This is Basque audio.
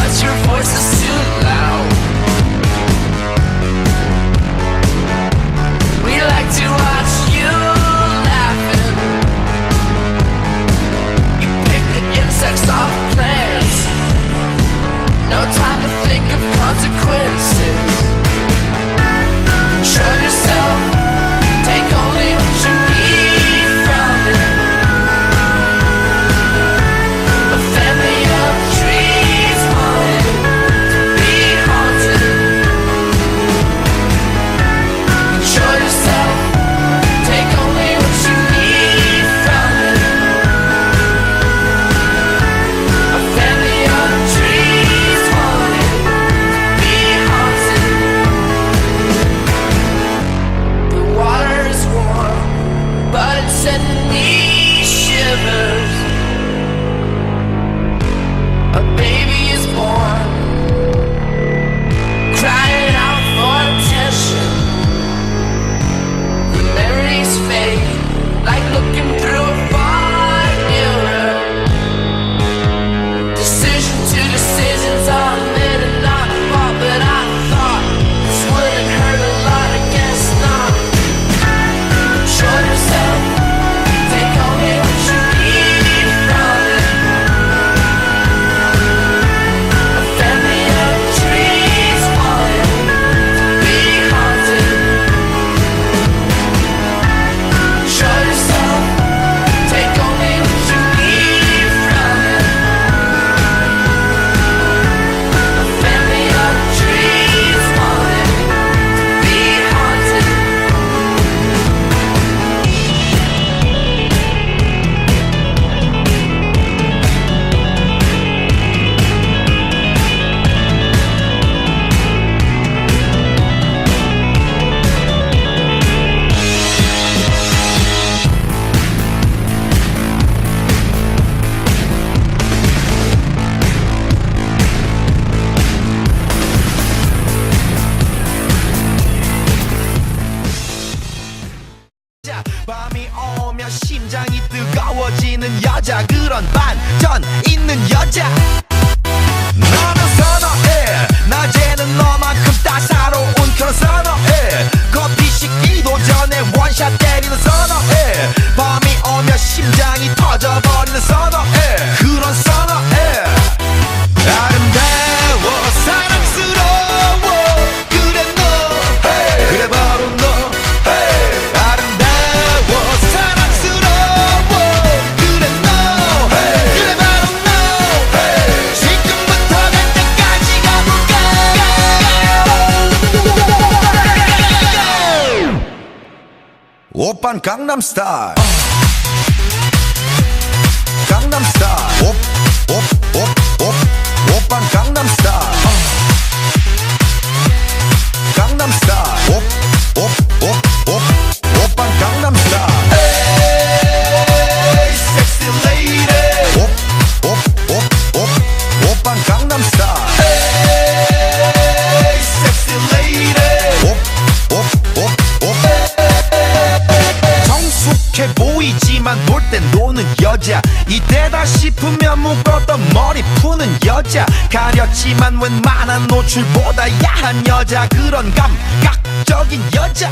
but your voice is too loud. We like to watch you laughing. You pick the insects off plants. No time to think of consequences. Show yourself, take only what you need from it. A family of trees haunted, be haunted. Show yourself, take only what you need from it. A family of trees haunted, be haunted. The water is warm, but it's sending me shivers. A baby is born, crying out for attention. The memories fade, like looking through a fog mirror. Decision to decisions are made and not fought, but I thought this wouldn't hurt a lot, I guess not. Show yourself, take only what you need from it. A family of trees haunted, be haunted. Show yourself, take only what you need from it. A family of trees haunted, be haunted. 밤이 오면 심장이 뜨거워지는 여자, 그런 반전 있는 여자. 너는 선어해, 낮에는 너만큼 따사로운 그런 선어해. 커피 식기도 전에 원샷 때리는 선어해. 밤이 오면 심장이 터져버리는 선어해. 그런 선어해. 아름다워 사랑스러워, 그래 너, hey. 그래 바로 너, hey. 아름다워 사랑스러워, 그래 너, hey. 그래 바로 너, hey. 지금부터 갈 때까지 가볼까. 오빤 강남스타일, 강남스타일, 오빤 강남스타일, 강남스타일, 오빤 강남스타일. Hey, sexy lady. 오빤 강남스타일. Hey, sexy lady. 성숙해 보이지만 놀 땐 노는 여자. 이때다 싶으면 묶었던 머리 푸는 여자. 가렸지만 웬만한 노출보다 야한 여자. 그런 감각적인 여자.